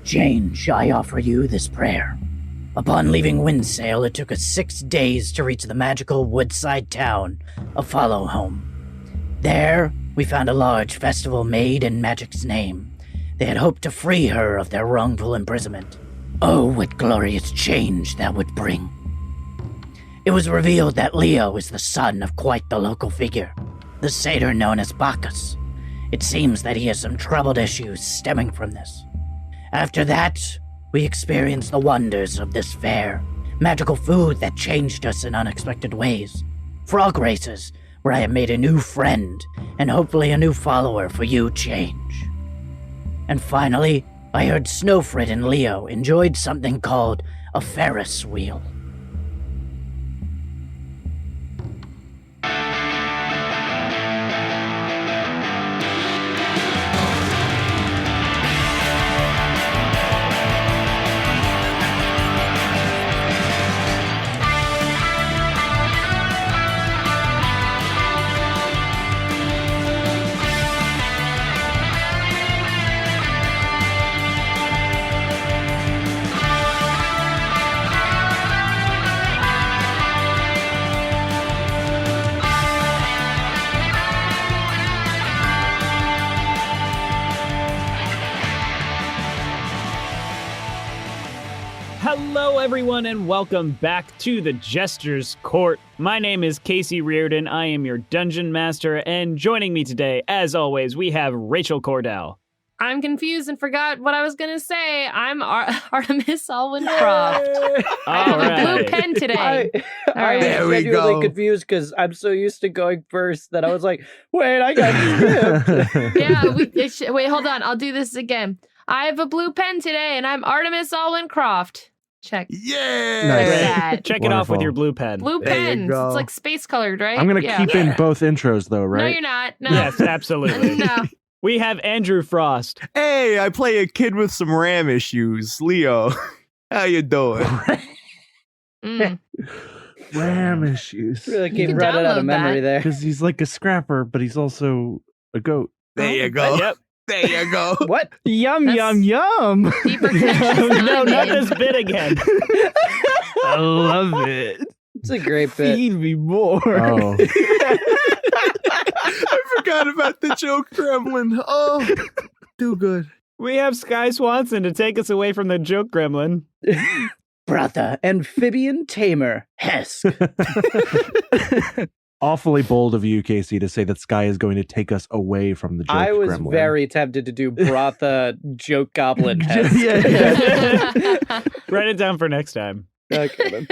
exchange, I offer you this prayer. Upon leaving Windsail, it took us 6 days to reach the magical woodside town of Followholm. There, we found a large festival made in magic's name. They had hoped to free her of their wrongful imprisonment. Oh, what glorious change that would bring. It was revealed that Leo is the son of quite the local figure, the satyr known as Bacchus. It seems that he has some troubled issues stemming from this. After that, we experienced the wonders of this fair. Magical food that changed us in unexpected ways. Frog races, where I have made a new friend, and hopefully a new follower for you change. And finally, I heard Snøfrid and Leo enjoyed something called a Ferris wheel. Hello, everyone, and welcome back to the Jester's Court. My name is Casey Reardon. I am your dungeon master, and joining me today, as always, we have Rachel Kordell. I'm confused and forgot what I was going to say. I'm Artemis Alwyn Kroft. I have a blue pen today. I'm genuinely confused because I'm so used to going first that I was like, wait, I got skipped. Yeah, wait, hold on. I'll do this again. I have a blue pen today, and I'm Artemis Alwyn Kroft. Check. Yeah! Nice. Check it off with your blue pen. Blue pens. It's like space colored, right? I'm going to keep in both intros, though, right? No, you're not. No. Yes, absolutely. No. We have Andrew Frost. Hey, I play a kid with some RAM issues. Leo, how you doing? RAM issues. Really came running out of memory there. Because he's like a scrapper, but he's also a goat. There you go. Yep. There you go. What? Yum, yum, yum. Deeper connections. No, not this bit again. I love it. It's a great bit. Feed me more. Oh. I forgot about the joke gremlin. Oh, too good. We have Sky Swanson to take us away from the joke gremlin. Bratha, Amphibian tamer, Hesk. Awfully bold of you, Casey, to say that Sky is going to take us away from the joke I was gremlin. very tempted to do Bratha joke goblin Hesk. Yeah. Write it down for next time. Okay, then.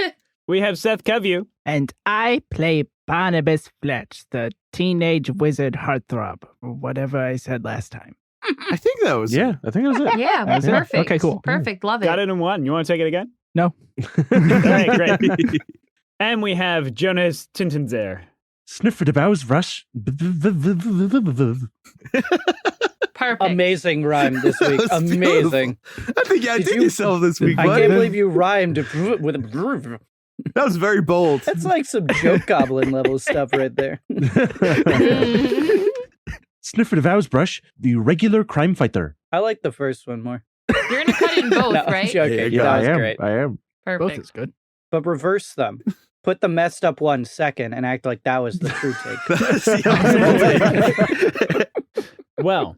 We have Seth Coveyou. And I play Barnabus Fletch, the teenage wizard heartthrob, or whatever I said last time. I think that was Yeah, I think that was it. Yeah, That was it. perfect. Okay, cool. Perfect. Love it. Got it in one. You want to take it again? No. All right, great. And we have Jonas Tintenseher. Snøfrid Åsbrush. Perfect. Amazing rhyme this week. That was Amazing. I think you did yourself this week, I bud. can't believe you rhymed with a. That was very bold. That's like some joke goblin level stuff right there. Snøfrid Åsbrush, the regular crime fighter. I like the first one more. You're going to cut in both, No, I'm right? joking. Yeah, that I was am. great. I am. Both Perfect. is good. But reverse them. Put the messed up one second and act like that was the true take. That's the ultimate take. Well,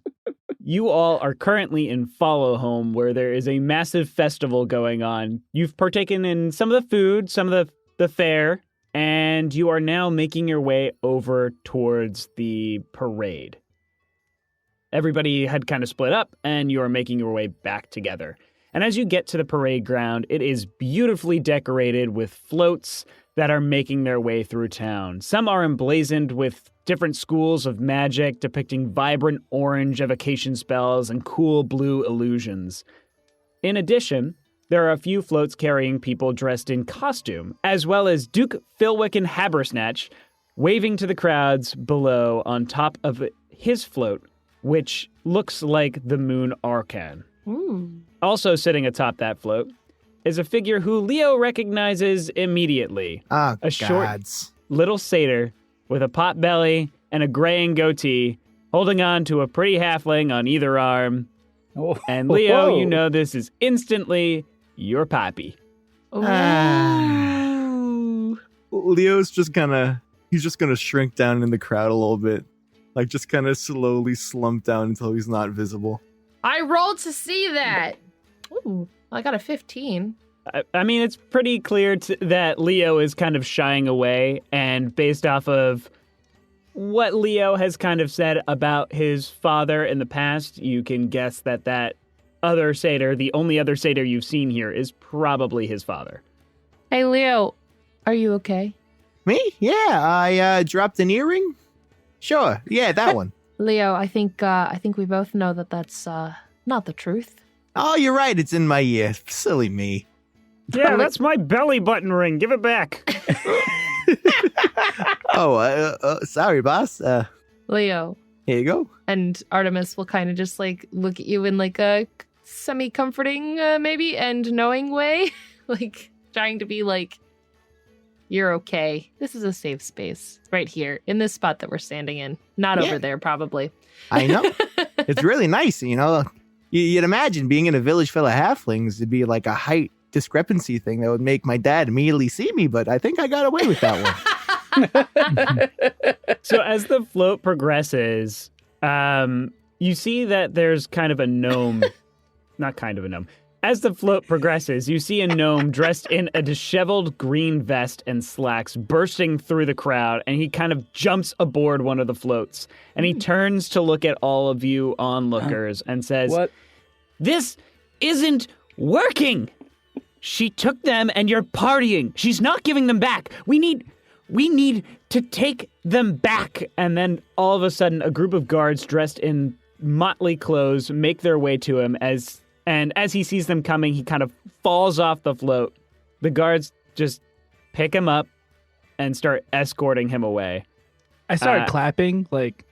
you all are currently in Followholm, where there is a massive festival going on. You've partaken in some of the food, some of the fare, and you are now making your way over towards the parade. Everybody had kind of split up, and you are making your way back together. And as you get to the parade ground, it is beautifully decorated with floats that are making their way through town. Some are emblazoned with different schools of magic depicting vibrant orange evocation spells and cool blue illusions. In addition, there are a few floats carrying people dressed in costume, as well as Duke Philwick and Habersnatch waving to the crowds below on top of his float, which looks like the Moon Arcan. Ooh. Also sitting atop that float is a figure who Leo recognizes immediately. A short little satyr with a pot belly and a graying goatee, holding on to a pretty halfling on either arm. And Leo, you know this is instantly your pappy. Leo's just he's just gonna shrink down in the crowd a little bit. Like just kind of slowly slump down until he's not visible. I rolled to see that. Ooh, I got a 15. I mean, it's pretty clear that Leo is kind of shying away, and based off of what Leo has kind of said about his father in the past, you can guess that other satyr, the only other satyr you've seen here, is probably his father. Hey, Leo, are you okay? Me? Yeah, I dropped an earring. Sure, yeah, that one. Leo, I think we both know that that's not the truth. Oh, you're right. It's in my ear. Silly me. Yeah, that's my belly button ring. Give it back. Sorry, boss. Leo. Here you go. And Artemis will kind of just like look at you in like a semi-comforting, maybe, and knowing way. Like trying to be like, you're okay. This is a safe space right here in this spot that we're standing in. Not over there, probably. I know. It's really nice, you know. You'd imagine being in a village full of halflings to be like a height discrepancy thing that would make my dad immediately see me, but I think I got away with that one. So as the float progresses, you see that there's kind of a gnome, not kind of a gnome. As the float progresses, you see a gnome dressed in a disheveled green vest and slacks bursting through the crowd, and he kind of jumps aboard one of the floats. And he turns to look at all of you onlookers and says, What? "This isn't working! She took them and you're partying. She's not giving them back. We need to take them back." And then all of a sudden, a group of guards dressed in motley clothes make their way to him and as he sees them coming, he kind of falls off the float. The guards just pick him up and start escorting him away. I started clapping, like,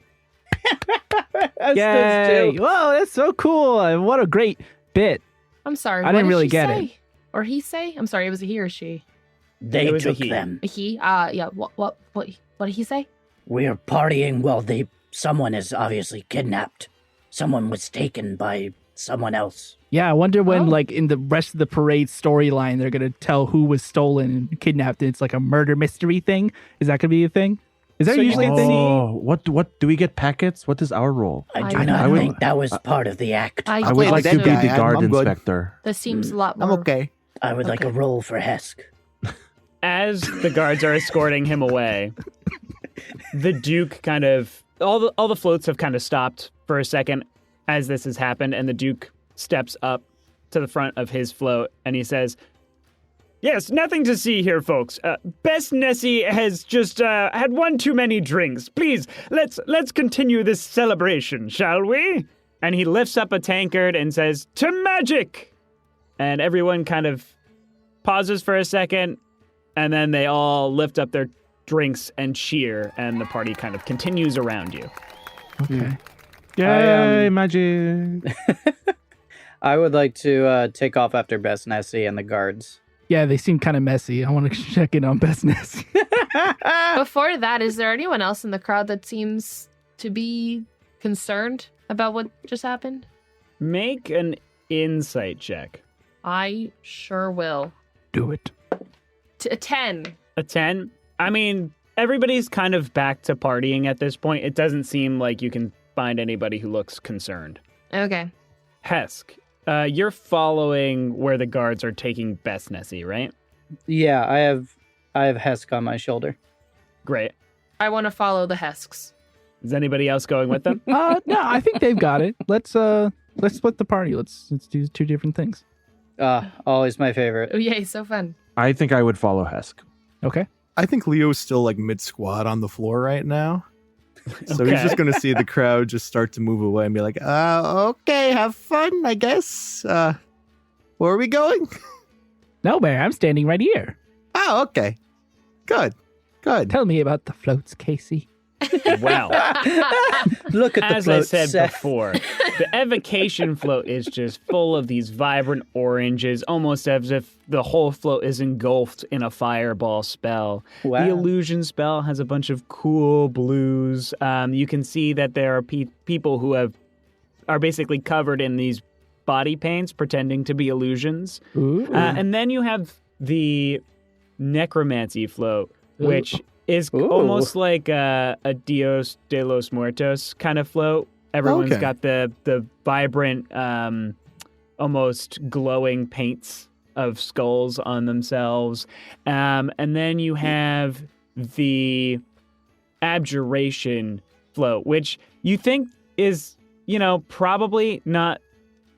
Yay! yay! Whoa, that's so cool! What a great bit. I'm sorry. I what didn't did really she get say? it. Or he say? I'm sorry. It was a he or she. They It was a took he. them. A he? Yeah. What did he say? We're partying while someone is obviously kidnapped. Someone was taken by someone else. Yeah, I wonder when, Oh. like, in the rest of the parade storyline, they're gonna tell who was stolen and kidnapped, and it's like a murder mystery thing. Is that gonna be a thing? Is that So you usually a can thing? Oh, what do we get packets? What is our role? I I do would- not I would- think that was part of the act. I would played like that to be guy. the guard I'm good. inspector. That seems a lot more. I'm okay. I would like a roll for Hesk. As the guards are escorting him away, the Duke kind of all the floats have kind of stopped for a second as this has happened, and the Duke steps up to the front of his float and he says, "Yes, nothing to see here, folks. Bess Nessie has just had one too many drinks. Please, let's continue this celebration, shall we?" And he lifts up a tankard and says, "To magic!" And everyone kind of pauses for a second, and then they all lift up their drinks and cheer, and the party kind of continues around you. Okay. Yay, magic! I would like to take off after Bess Nessie and the guards. Yeah, they seem kind of messy. I want to check in on business. Before that, is there anyone else in the crowd that seems to be concerned about what just happened? Make an insight check. I sure will. Do it. A 10. A 10? I mean, everybody's kind of back to partying at this point. It doesn't seem like you can find anybody who looks concerned. Okay. Hesk, you're following where the guards are taking Bess Nessie, right? Yeah, I have Hesk on my shoulder. Great. I want to follow the Hesks. Is anybody else going with them? No, I think they've got it. Let's split the party. Let's do two different things. Always my favorite. Oh, yay, so fun. I think I would follow Hesk. Okay. I think Leo's still like mid squat on the floor right now. So Okay. he's just going to see the crowd just start to move away and be like, okay, have fun, I guess. Where are we going? No, man, I'm standing right here. Oh, okay. Good. Tell me about the floats, Casey. Well, Look at the as float, I said Seth. before, the evocation float is just full of these vibrant oranges, almost as if the whole float is engulfed in a fireball spell. Wow. The illusion spell has a bunch of cool blues. You can see that there are people who are basically covered in these body paints pretending to be illusions. Ooh. And then you have the necromancy float, which is Ooh. almost like a Dios de los Muertos kind of float. Everyone's Okay. got the vibrant, almost glowing paints of skulls on themselves. And then you have the abjuration float, which you think is, probably not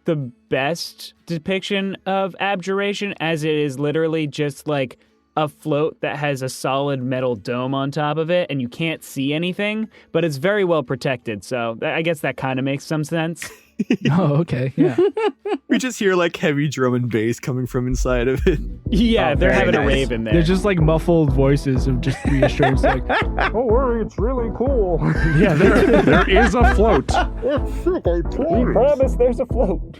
the best depiction of abjuration, as it is literally just like a float that has a solid metal dome on top of it and you can't see anything, but it's very well protected. So I guess that kind of makes some sense. Oh, okay. Yeah. We just hear like heavy drum and bass coming from inside of it. Yeah, Oh, they're very having a nice. rave in there. They're just like muffled voices of just reassurance, like, Don't worry, it's really cool. Yeah, there is a float. We promise there's a float.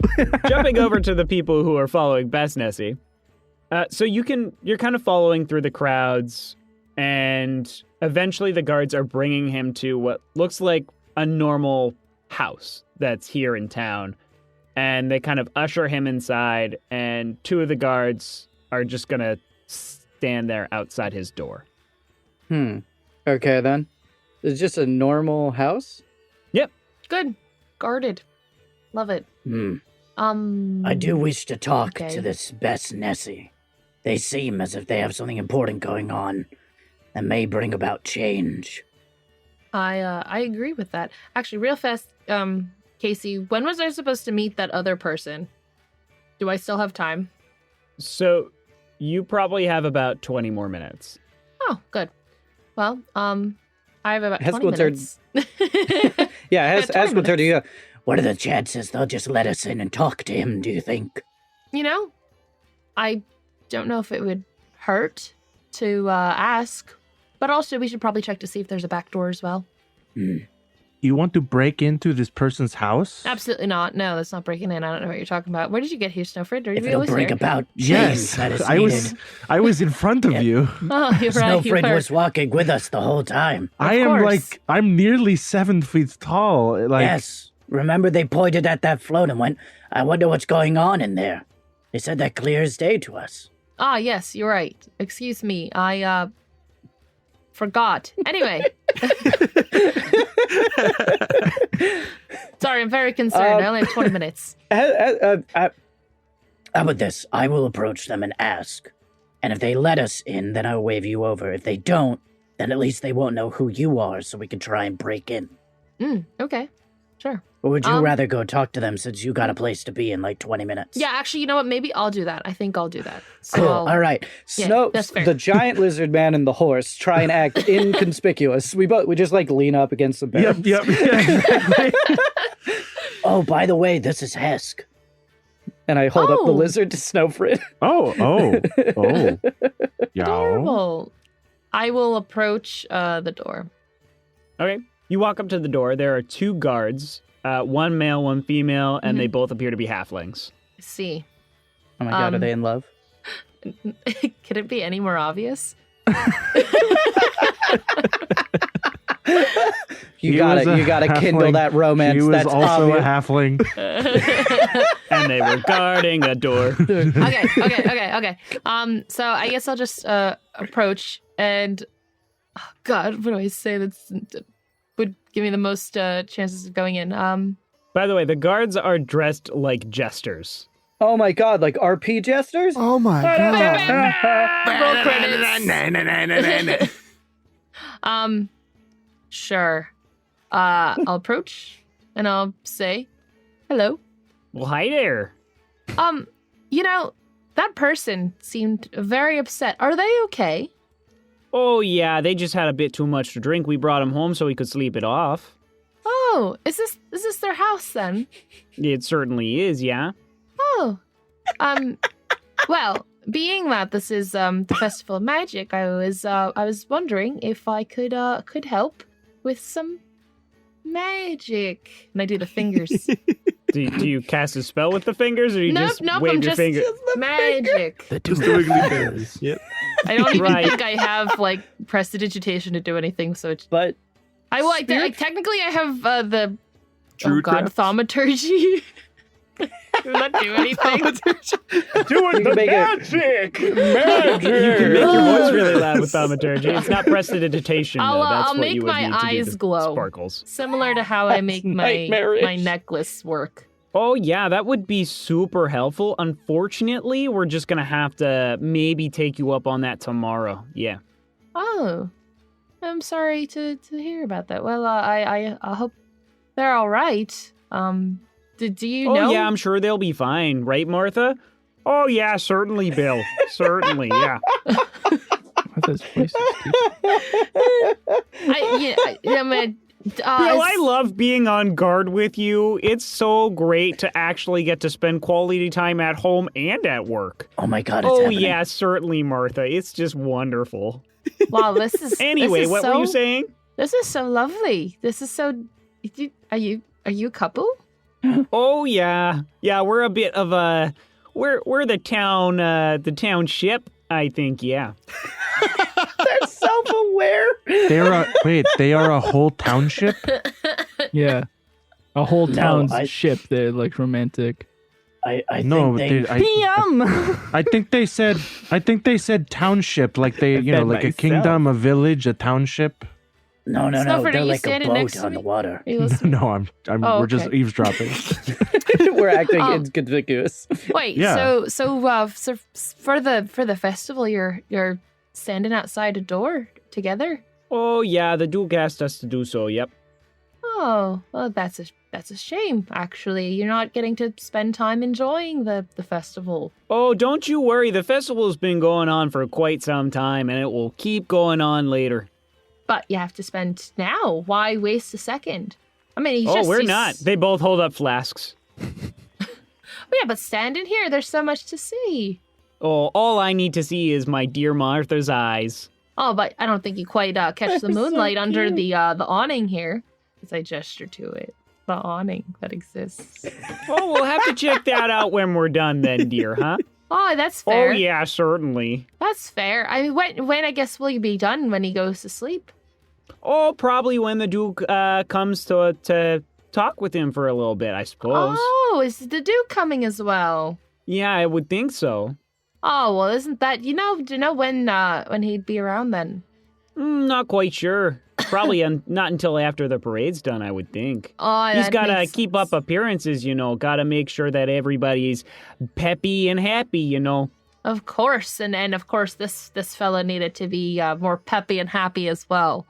Jumping over to the people who are following Best Nessie. So you're kind of following through the crowds, and eventually the guards are bringing him to what looks like a normal house that's here in town. And they kind of usher him inside, and two of the guards are just going to stand there outside his door. Okay, then. It's just a normal house? Good. Guarded. Love it. I do wish to talk Okay. to this Best Nessie. They seem as if they have something important going on that may bring about change. I agree with that. Actually, real fast, Casey, when was I supposed to meet that other person? Do I still have time? So you probably have about 20 more minutes. Oh, good. Well, I have about Hesk 20 will turn- minutes. Yeah, Yeah, 20 Hesk will turn to you. What are the chances they'll just let us in and talk to him, do you think? I don't know if it would hurt to ask, but also we should probably check to see if there's a back door as well. You want to break into this person's house? Absolutely not. No, that's not breaking in. I don't know what you're talking about. Where did you get here, Snøfrid? Are If you it'll always bring here? about change Yes, that is I needed. was in front of Yeah. you. Oh, you're right. You Snøfrid were. was walking with us the whole time. I'm nearly 7 feet tall. Like, Yes. Remember they pointed at that float and went, I wonder what's going on in there. They said that clear as day to us. Ah, yes, you're right. Excuse me. I forgot. Anyway. Sorry, I'm very concerned. I only have 20 minutes. How about this? I will approach them and ask. And if they let us in, then I'll wave you over. If they don't, then at least they won't know who you are, so we can try and break in. Okay. Sure. Or would you Um, rather go talk to them since you got a place to be in like 20 minutes? Yeah, actually, you know what? Maybe I'll do that. I think I'll do that. So Cool. I'll- All right. Yeah, that's fair. The giant lizard man and the horse try and act inconspicuous. We just like lean up against the bed. Yep. Exactly. Oh, by the way, this is Hesk. And I hold up the Oh. lizard to Snøfrid. oh. Yeah. Adorable. I will approach the door. Okay. You walk up to the door. There are two guards, one male, one female, and they both appear to be halflings. I see. Oh my god, are Um, they in love? Could it be any more obvious? You He gotta was a you gotta kindle halfling. that romance. She was That's also obvious. a halfling. And they were guarding a door. Okay. So I guess I'll just approach and, oh God, what do I say that's would give me the most chances of going in? By the way, the guards are dressed like jesters. Oh my god, like RP jesters? Oh my god. Roll credits. Sure. I'll approach and I'll say, hello. Well, hi there. That person seemed very upset. Are they okay? Oh, yeah, they just had a bit too much to drink. We brought them home so we could sleep it off. Oh, is this their house then? It certainly is, yeah. Oh. Well, being that this is the Festival of Magic, I was wondering if I could help with some magic. And I do the fingers. Do you cast a spell with the fingers, or you Nope, just nope, wave I'm your just finger? magic. Just the wiggly bears. Yep. I don't even Right. think I have like prestidigitation to do anything, so it's But technically I have the True oh god craft. thaumaturgy. That do anything. Doing the make magic! You can make your voice really loud with thaumaturgy. It's not prestidigitation, though. That's I'll what make you would my need to do eyes the glow. Sparkles. Similar to how I make my nightmarish. necklace work. Oh, yeah, that would be super helpful. Unfortunately, we're just going to have to maybe take you up on that tomorrow. Yeah. Oh, I'm sorry to hear about that. Well, I hope they're all right. Do you know? Oh, yeah, I'm sure they'll be fine. Right, Martha? Oh, yeah, certainly, Bill. Certainly, yeah. Martha's voice is stupid. Bill, I love being on guard with you. It's so great to actually get to spend quality time at home and at work. Oh my God, it's Oh, happening. yeah, certainly, Martha. It's just wonderful. Wow, this is Anyway, this is what so, were you saying? This is so lovely. This is so. Are you a couple? Oh, yeah. Yeah, we're a bit of a... We're the township, I think, yeah. They're self-aware. They are a whole township? Yeah. A whole No, town's ship. They're like romantic. I No, think they... PM! I think they said township, like they, you know, said like a myself. kingdom, a village, a township. No. Snøfrid, are They're you like a standing next boat to on the me? water. Are you listening? No, I'm Oh, we're just okay. eavesdropping. We're acting Oh. inconspicuous. Wait, Yeah. so for the festival, you're standing outside a door together. Oh, yeah, the Duke asked us to do so, yep. Oh, well, that's a shame. Actually, you're not getting to spend time enjoying the festival. Oh, don't you worry. The festival's been going on for quite some time, and it will keep going on later. But you have to spend now. Why waste a second? I mean, We're not. They both hold up flasks. Yeah, but standing here, there's so much to see. Oh, all I need to see is my dear Martha's eyes. Oh, but I don't think you quite catch the So moonlight under cute. the awning here. As I gesture to it, the awning that exists. Oh, we'll have to check that out when we're done then, dear, huh? Oh, that's fair. Oh, yeah, certainly. That's fair. I mean, when I guess will you be done when he goes to sleep? Oh, probably when the Duke comes to talk with him for a little bit, I suppose. Oh, is the Duke coming as well? Yeah, I would think so. Oh, well, isn't that, do you know when he'd be around then? Not quite sure. Probably not until after the parade's done, I would think. Oh, He's that got to makes keep sense. up appearances, got to make sure that everybody's peppy and happy, Of course, and of course this fella needed to be more peppy and happy as well.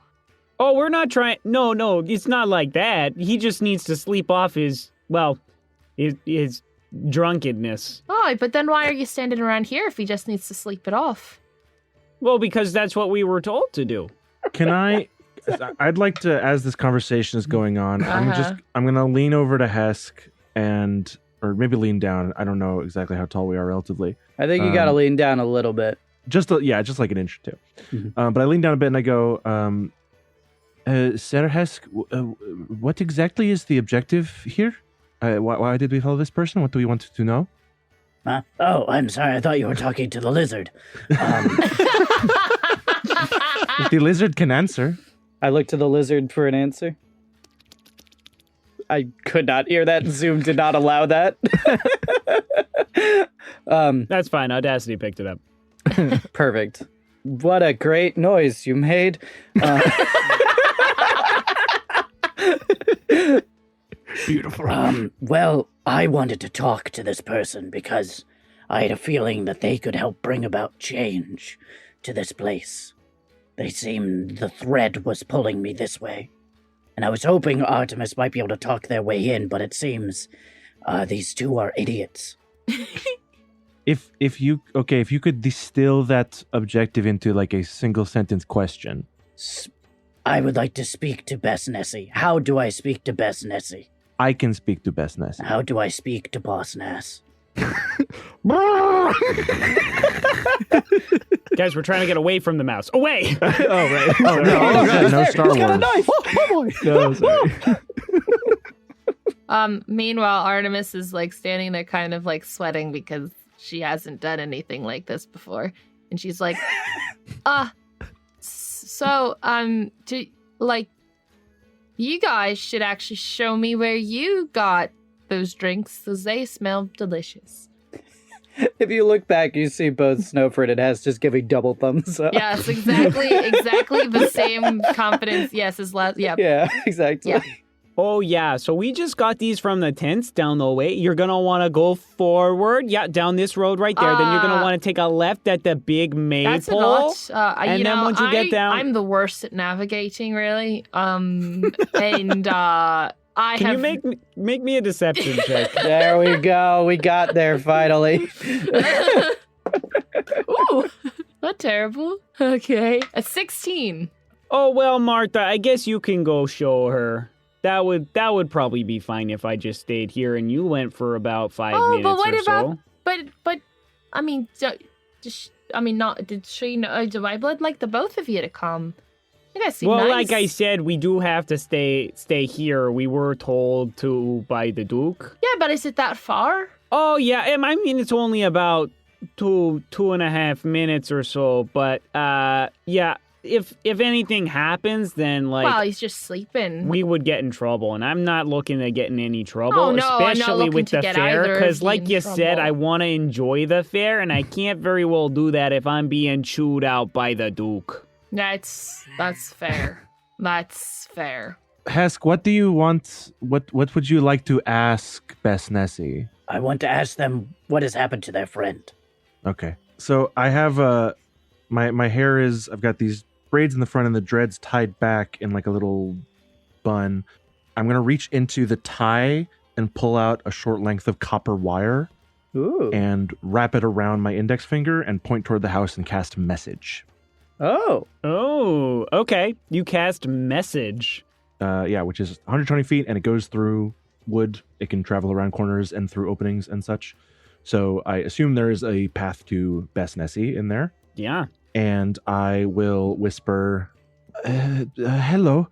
Oh, we're not trying. No, it's not like that. He just needs to sleep off his drunkenness. Oh, but then why are you standing around here if he just needs to sleep it off? Well, because that's what we were told to do. I'd like to, as this conversation is going on, I'm gonna lean over to Hesk or maybe lean down. I don't know exactly how tall we are relatively. I think you got to lean down a little bit. Just like an inch or two. But I lean down a bit and I go, Sir Hesk, what exactly is the objective here? Why did we follow this person? What do we want to know? Oh, I'm sorry. I thought you were talking to the lizard. If the lizard can answer. I looked to the lizard for an answer. I could not hear that. Zoom did not allow that. That's fine. Audacity picked it up. Perfect. What a great noise you made. Beautiful. Well, I wanted to talk to this person because I had a feeling that they could help bring about change to this place. They seemed the thread was pulling me this way. And I was hoping Artemis might be able to talk their way in, but it seems these two are idiots. If you could distill that objective into like a single sentence question. I would like to speak to Bess Nessie. How do I speak to Bess Nessie? I can speak to Bess Nessie. How do I speak to Boss Nass? Guys, we're trying to get away from the mouse. Away! Oh, right. Oh, no Star He's got a Wars. knife. Oh boy. No, sorry. Meanwhile, Artemis is like standing there kind of like sweating because she hasn't done anything like this before. And she's like, you guys should actually show me where you got those drinks, because they smell delicious. If you look back, you see both Snøfrid and Hesk just giving double thumbs up. Yes, exactly the same confidence. Yes, as last. Yeah. Yeah, exactly. Yeah. Oh, yeah. So we just got these from the tents down the way. You're going to want to go forward. Yeah, down this road right there. Then you're going to want to take a left at the big maple. That's a lot. And then once you get down... I'm the worst at navigating, really. And Can you make me a deception check? There we go. We got there finally. Ooh, not terrible. Okay. A 16. Oh, well, Martha, I guess you can go show her. That would probably be fine if I just stayed here and you went for about 5 minutes but what or about, so. But, I mean, did she know, do I would like the both of you to come? I think I see Well, nice. like I said, we do have to stay here. We were told to by the Duke. Yeah, but is it that far? Oh, yeah. I mean, it's only about 2.5 minutes or so. But, yeah, if anything happens, then, like... Well, he's just sleeping. We would get in trouble, and I'm not looking to get in any trouble, Oh, no, I'm not especially looking with to the get fair, either of because you like in you said, trouble. I want to enjoy the fair, and I can't very well do that if I'm being chewed out by the Duke. That's fair. That's fair. Hesk, what do you want? What would you like to ask Bess Nessie? I want to ask them what has happened to their friend. Okay. So I have my hair is, I've got these braids in the front and the dreads tied back in like a little bun. I'm going to reach into the tie and pull out a short length of copper wire. Ooh. And wrap it around my index finger and point toward the house and cast message. Oh. Oh, okay. You cast message. Yeah, which is 120 feet, and it goes through wood. It can travel around corners and through openings and such. So I assume there is a path to Bess Nessie in there. Yeah. And I will whisper, hello.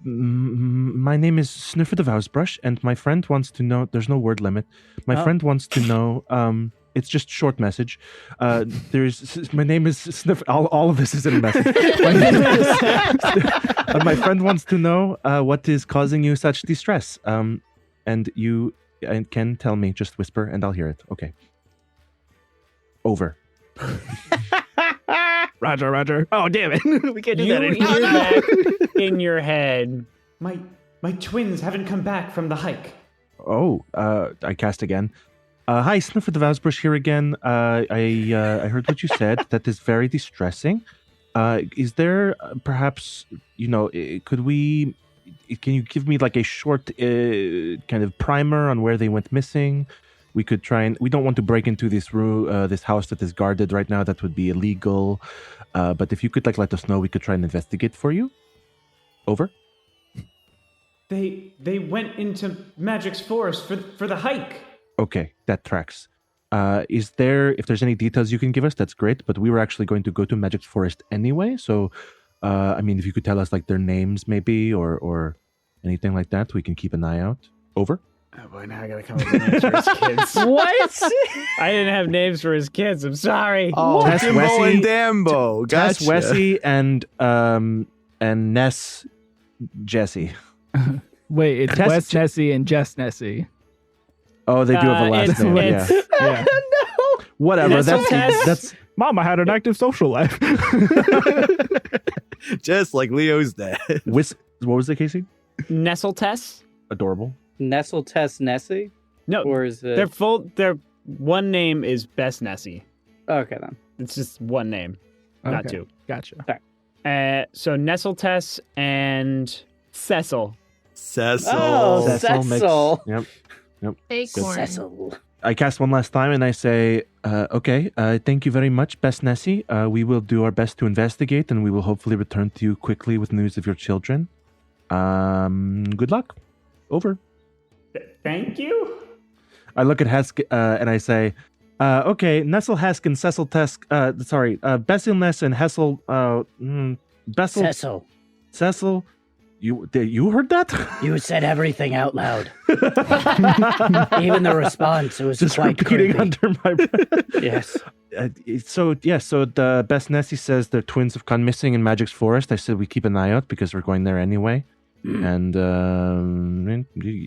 My name is Snøfrid of Åsbrush, and my friend wants to know, there's no word limit. My friend wants to know, it's just short message. My name is Snøfrid. All of this is in a message. My friend wants to know what is causing you such distress. And you can tell me, just whisper, and I'll hear it. Okay. Over. Roger. Oh, damn it. We can't do that You anymore. hear back in your head. My twins haven't come back from the hike. Oh, I cast again. Hi, Snøfrid of Åsbrush here again. I heard what you said. That is very distressing. Is there perhaps, can you give me like a short kind of primer on where they went missing? We could try and, we don't want to break into this this house that is guarded right now. That would be illegal. But if you could let us know, we could try and investigate for you. Over. They went into Magic's forest for the hike. Okay, that tracks. If there's any details you can give us, that's great. But we were actually going to go to Magic's forest anyway. So, if you could tell us their names maybe or anything like that, we can keep an eye out. Over. Oh boy, now I gotta come up with names for his kids. What? I didn't have names for his kids. I'm sorry. Oh, Tess Timbo Wessie- and Dambo. Tess Gotcha. Wessie and Ness Jesse. Wait, it's Tess- Wes Nessie and Jess Nessie. Oh, they do have a last name. Yeah. Yeah. Whatever. Tess- That's Mama had an active social life. Just like Leo's dad. what was it, Casey? Nesseltess? Adorable. Nestle Test Nessie? No, Or is it? their one name is Bess Nessie. Okay, then. It's just one name, not Okay, two. Gotcha. So Nesseltess and Cecil. Cecil. Oh, Cecil Cecil. Yep. Acorn. Cecil. I cast one last time and I say, okay, thank you very much, Bess Nessie. We will do our best to investigate and we will hopefully return to you quickly with news of your children. Good luck. Over. Thank you. I look at Hesk and I say, okay, Nessel Hesk and Cecil Tesk, Bessil Ness and Hessel, Bessel, Cecil. Cecil. You heard that? You said everything out loud. Even the response, it was Just quite repeating creepy. under my breath. Yes. So the Bess Nessie says their twins have gone missing in Magic's forest. I said we keep an eye out because we're going there anyway. And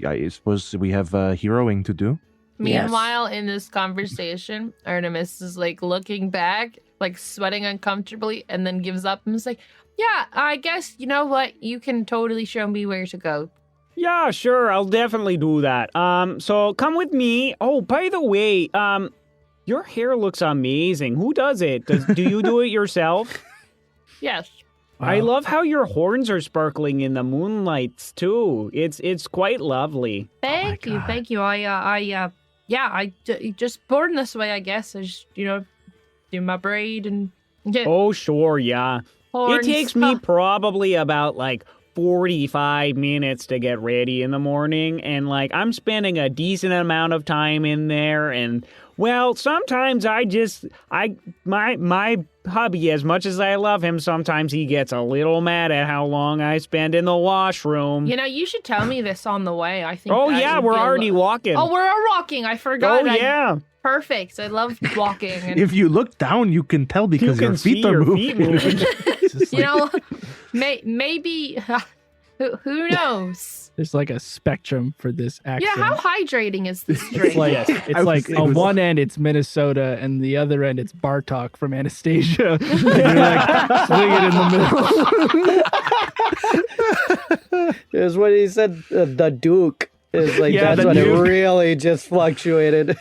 I suppose we have heroing to do. Meanwhile, in this conversation, Artemis is like looking back, like sweating uncomfortably, and then gives up and is like, yeah, I guess, you know what? You can totally show me where to go. Yeah, sure, I'll definitely do that. So come with me. Oh, by the way, your hair looks amazing. Who does it? Do you do it yourself? Yes. Wow. I love how your horns are sparkling in the moonlights too. It's quite lovely. Thank you. I just born this way, I guess. I just, do my braid and get Oh, sure, yeah. horns. It takes me probably about 45 minutes to get ready in the morning, and I'm spending a decent amount of time in there, and well, sometimes my hubby, as much as I love him, sometimes he gets a little mad at how long I spend in the washroom. You should tell me this on the way. I think. Oh that yeah, would we're be already walking. Oh, we're walking. I forgot. Oh yeah. Perfect. I love walking. And If you look down, you can tell because You your can see feet are your moving. feet moving. It's just maybe who knows? There's a spectrum for this accent. Yeah, how hydrating is this drink? It's it on was- one end it's Minnesota and the other end it's Bartok from Anastasia. And you're swing it in the middle. Is what he said. The Duke is Yeah, that's the when it Duke. really just fluctuated.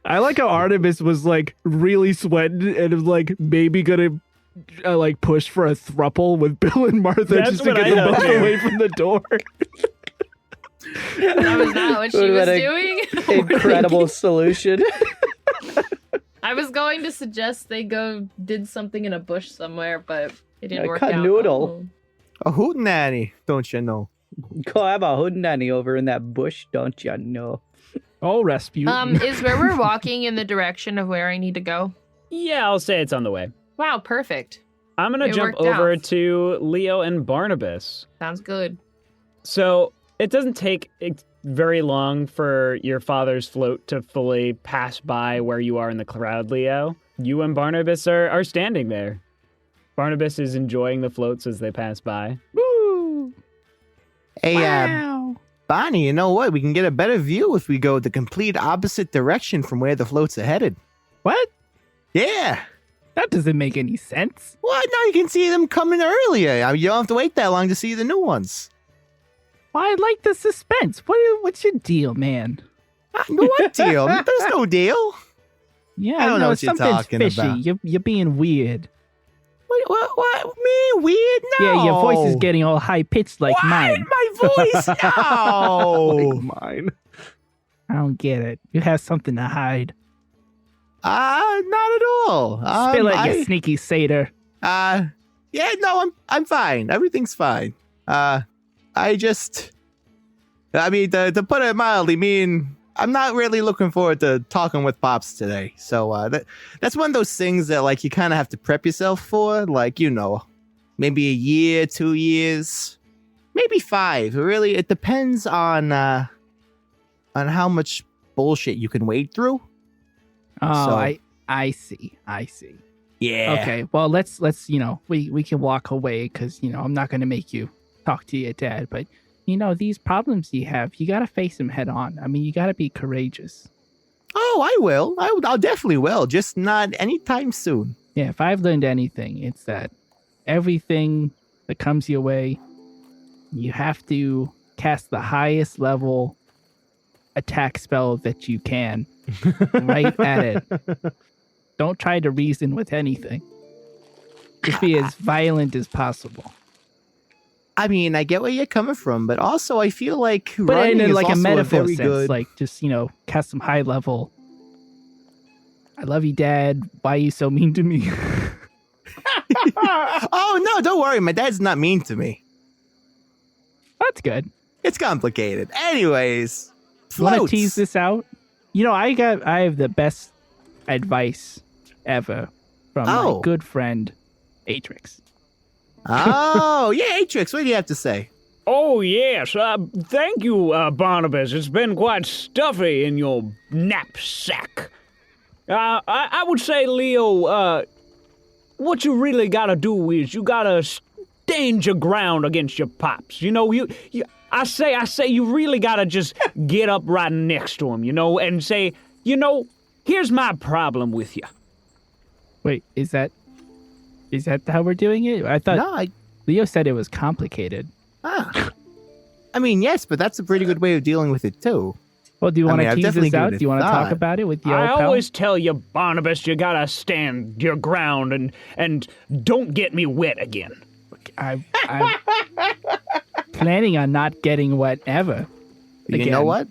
I like how Artemis was really sweating and was maybe gonna push for a thruple with Bill and Martha That's just to what get I them thought both too. away from the door. That was not what she Would've was been doing. Incredible solution. I was going to suggest they did something in a bush somewhere, but it didn't Yeah, work cut out. noodle. A hootenanny, don't you know? Go have a hootenanny over in that bush, don't you know? Oh, Rasputin. Is where we're walking in the direction of where I need to go? Yeah, I'll say it's on the way. Wow, perfect. I'm gonna It jump worked over out. to Leo and Barnabas. Sounds good. So it doesn't take very long for your father's float to fully pass by where you are in the crowd, Leo. You and Barnabas are standing there. Barnabas is enjoying the floats as they pass by. Woo! Hey, Wow. Bonnie, you know what? We can get a better view if we go the complete opposite direction from where the floats are headed. What? Yeah. That doesn't make any sense. Well, now you can see them coming earlier. I mean, you don't have to wait that long to see the new ones. Well, I like the suspense. What's your deal, man? What deal? There's no deal. Yeah, I don't know what you're something's talking fishy. about. You're being weird. What? Me? Weird? No. Yeah, your voice is getting all high pitched like what? mine. My voice? No. Like mine. I don't get it. You have something to hide. Not at all. Spill it, you sneaky satyr. Yeah, no, I'm fine. Everything's fine. To put it mildly, I'm not really looking forward to talking with Pops today. So that's one of those things that you kind of have to prep yourself for. Maybe a year, 2 years, maybe 5. Really, it depends on how much bullshit you can wade through. Oh, So- I see. Yeah. Okay, well, let's we can walk away because, I'm not going to make you talk to your dad. But, these problems you have, you got to face them head on. I mean, you got to be courageous. Oh, I will. I'll definitely will. Just not anytime soon. Yeah, if I've learned anything, it's that everything that comes your way, you have to cast the highest level attack spell that you can right at it. Don't try to reason with anything. Just be as violent as possible. I mean, I get where you're coming from, but also I feel like But running in is like a also metaphor very sense, good. just cast some high level. I love you, Dad. Why are you so mean to me? Oh no, don't worry. My dad's not mean to me. That's good. It's complicated. Anyways, You want to floats. tease this out? I have the best advice ever from Oh. my good friend Atrix. Oh yeah, Atrix. What do you have to say? Oh, yes. Thank you, Barnabas. It's been quite stuffy in your knapsack. I would say, Leo, what you really gotta do is you gotta stand your ground against your pops. You know, I say you really gotta just get up right next to him, you know, and say, you know, here's my problem with you. Wait, is that how we're doing it? I thought Leo said it was complicated. I mean, yes, but that's a pretty good way of dealing with it too. Well, do you want to tease this out? Do you want to talk about it with the old pal? I always tell you, Barnabus, you gotta stand your ground and don't get me wet again. I'm planning on not getting wet ever. You know what?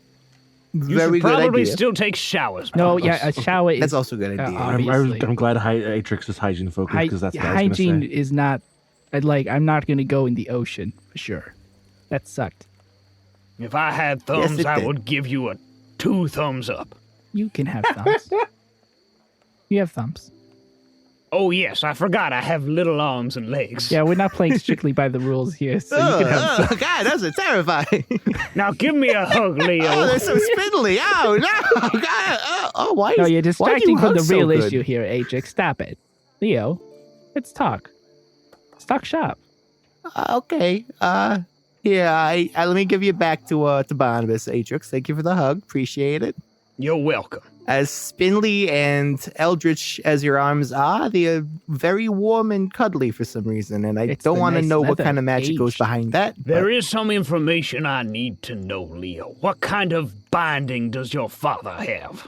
Very good idea. You should probably still take showers. No, yeah, a shower is... That's also a good idea. I'm glad Atrix is hygiene focused because that's what I was going to say. Hygiene is not... I'm not going to go in the ocean, for sure. That sucked. If I had thumbs, I would give you 2 thumbs up. You can have thumbs. You have thumbs. Oh, yes, I forgot I have little arms and legs. Yeah, we're not playing strictly by the rules here, so you can have thumbs. God, that's terrifying. Now give me a hug, Leo. Oh, they're so spindly. Oh, no. God. Why No, you're distracting from the real issue issue here, Atrix. Stop it. Leo, let's talk. Let's talk shop. Okay. Yeah, let me give you back to Barnabus, Atrix. Thank you for the hug. Appreciate it. You're welcome. As spindly and eldritch as your arms are, they are very warm and cuddly for some reason, and I don't want to know what kind of magic goes behind that. There is some information I need to know, Leo. What kind of binding does your father have?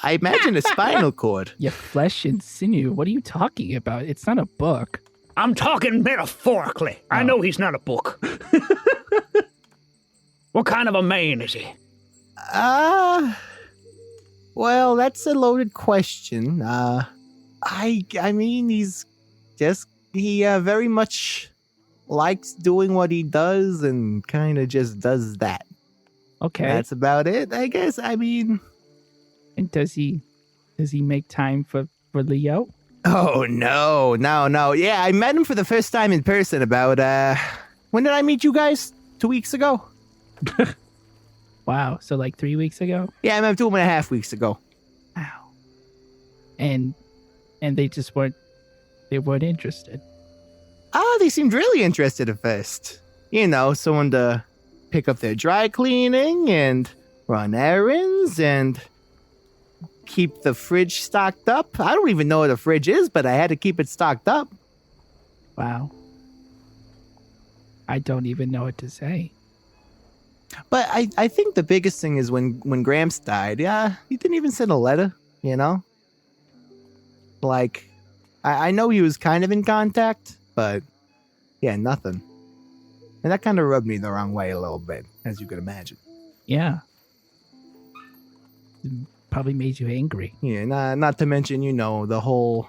I imagine a spinal cord. Your flesh and sinew. What are you talking about? It's not a book. I'm talking metaphorically. Oh. I know he's not a book. What kind of a man is he? Well, that's a loaded question. I mean, he's just, he very much likes doing what he does and kind of just does that. Okay. That's about it, I guess. I mean. And does he make time for Leo? Oh, no. Yeah, I met him for the first time in person about, when did I meet you guys? 2 weeks ago? Wow, so like 3 weeks ago? Yeah, I met him 2.5 weeks ago. Wow. And they just weren't interested. They seemed really interested at first. You know, someone to pick up their dry cleaning and run errands and keep the fridge stocked up. I don't even know what a fridge is, but I had to keep it stocked up. Wow. I don't even know what to say. But I think the biggest thing is when Gramps died, he didn't even send a letter, you know? Like, I know he was kind of in contact, but yeah, nothing. And that kind of rubbed me the wrong way a little bit, as you could imagine. Yeah. It probably made you angry. Yeah, not to mention, you know, the whole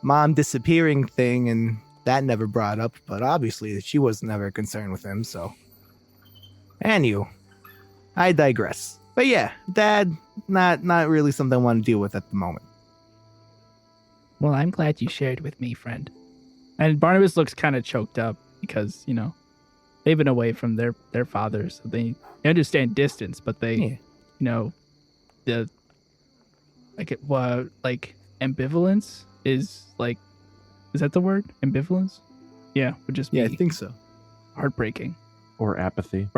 mom disappearing thing, and that never brought up, but obviously she was never concerned with him, so... Anywho, I digress. But yeah, Dad, not really something I want to deal with at the moment. Well, I'm glad you shared with me, friend. And Barnabus looks kind of choked up because, you know, they've been away from their fathers. So they understand distance, but they, you know, like ambivalence is that the word? Ambivalence? Yeah, would just be. Yeah, I think so. Heartbreaking. Or apathy.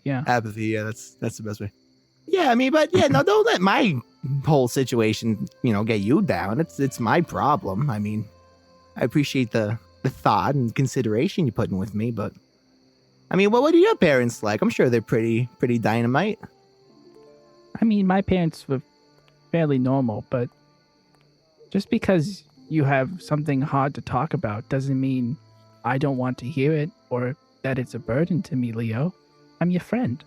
Yeah. Apathy, yeah, that's the best way. Yeah, I mean, but yeah, no, don't let my whole situation, you know, get you down. It's my problem. I mean, I appreciate the thought and consideration you put in with me, but I mean, what are your parents like? I'm sure they're pretty dynamite. I mean, my parents were fairly normal, but just because you have something hard to talk about doesn't mean I don't want to hear it or that it's a burden to me, Leo. I'm your friend.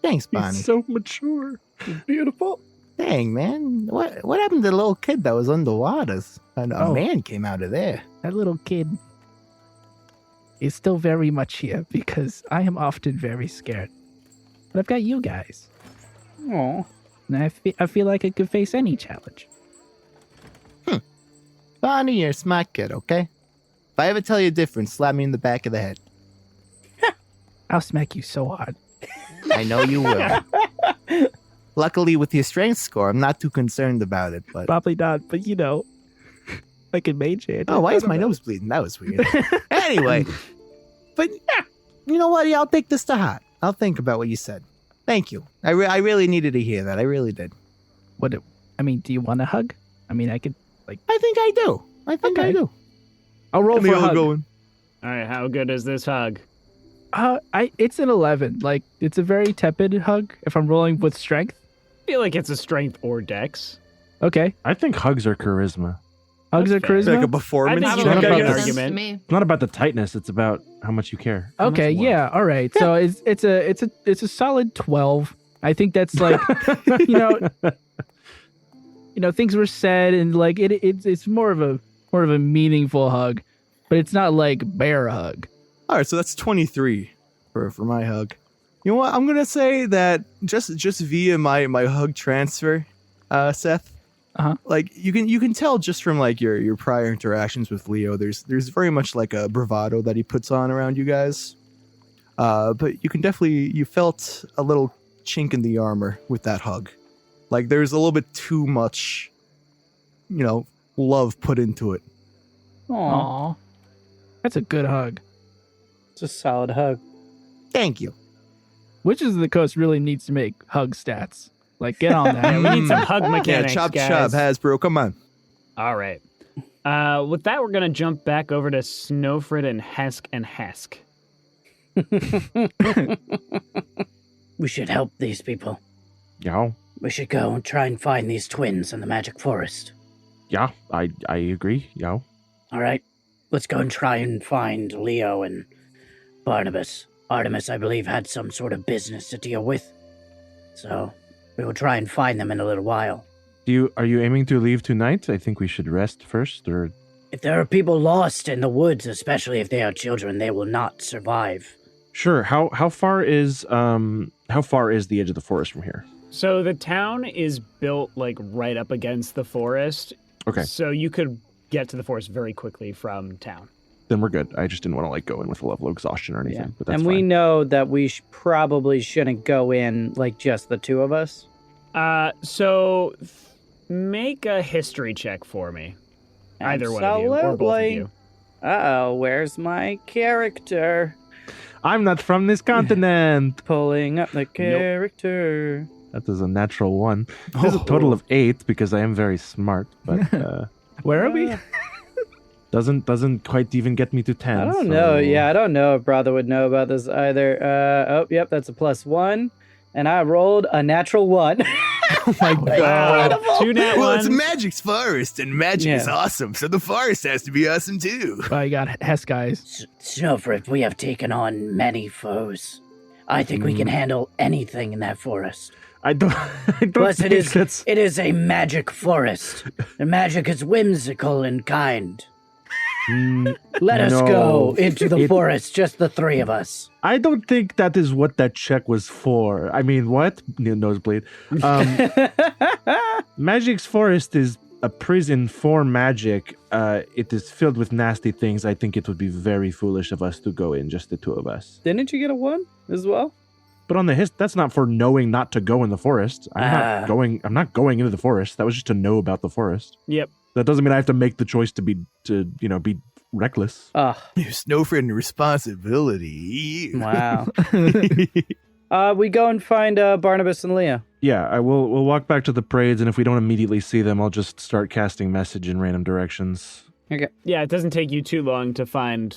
Thanks, Bonnie. He's so mature. He's beautiful. Dang, man. What happened to the little kid that was underwater? And a man came out of there. That little kid is still very much here because I am often very scared. But I've got you guys. Aw. And I feel like I could face any challenge. Bonnie, you're a smart kid, okay? If I ever tell you different, slap me in the back of the head. I'll smack you so hard. I know you will. Luckily, with your strength score, I'm not too concerned about it. But probably not, but you know. like a mage hand. Oh, why is my nose bleeding? That was weird. Anyway, but yeah, you know what? Yeah, I'll take this to heart. I'll think about what you said. Thank you. I really needed to hear that. I really did. Do you want a hug? I mean, I could, like... I think I do. I do. I'll roll for a hug. Going. All right, how good is this hug? It's an 11. Like, it's a very tepid hug if I'm rolling with strength. I feel like it's a strength or dex. Okay. I think hugs are charisma. Hugs are fair. charisma? Like a performance I think That you would got make an sense argument. to me. It's not about the tightness, it's about how much you care. How much Okay, more. yeah, all right. So it's a solid 12. I think that's like, things were said and like it's more of a meaningful hug, but it's not like bear hug. All right, so that's 23 for my hug. You know what? I'm gonna say that just via my hug transfer, Seth. Like you can tell just from like your prior interactions with Leo, there's very much like a bravado that he puts on around you guys. But you felt a little chink in the armor with that hug. Like there's a little bit too much, love put into it. Aw. That's a good hug. It's a solid hug. Thank you. Witches of the Coast really needs to make hug stats. Like, get on that. Yeah, we need some hug mechanics, chop guys. Hasbro, come on. All right. With that, we're going to jump back over to Snøfrid and Hesk. We should help these people. Yeah. We should go and try and find these twins in the magic forest. Yeah, I agree. Yeah. All right, let's go and try and find Leo and Barnabus. Artemis, I believe, had some sort of business to deal with. So we will try and find them in a little while. Are you aiming to leave tonight? I think we should rest first, or... If there are people lost in the woods, especially if they are children, they will not survive. Sure. How far is the edge of the forest from here? So the town is built like right up against the forest. Okay. So you could get to the forest very quickly from town. Then we're good. I just didn't want to like go in with a level of exhaustion or anything. Yeah. But that's And fine. we know that we probably shouldn't go in like just the two of us. So make a history check for me. Either one of you, or both of you. Uh-oh, where's my character? I'm not from this continent. Pulling up the character. That is a natural 1. There's a total of 8 because I am very smart, but Where are we? doesn't quite even get me to 10. I don't so- know. Yeah, I don't know if Bratha would know about this either. Yep, that's a +1. And I rolled a natural 1. Oh my god. Two nat Well, ones. it's Magic's forest, and Magic is awesome, so the forest has to be awesome too. Oh, you got Hesk guys. Snøfrid, we have taken on many foes. I think we can handle anything in that forest. I don't Plus, think that's... it is a magic forest. The magic is whimsical and kind. Let us No. go into the forest, just the three of us. I don't think that is what that check was for. I mean, what? Nosebleed. Magic's forest is a prison for magic. It is filled with nasty things. I think it would be very foolish of us to go in, just the two of us. Didn't you get a 1 as well? But on the that's not for knowing not to go in the forest. I'm not going into the forest. That was just to know about the forest. Yep. That doesn't mean I have to make the choice to be reckless. Snøfrid and responsibility. Wow. We go and find Barnabus and Leo. Yeah, we'll walk back to the parades, and if we don't immediately see them, I'll just start casting message in random directions. Okay. Yeah, it doesn't take you too long to find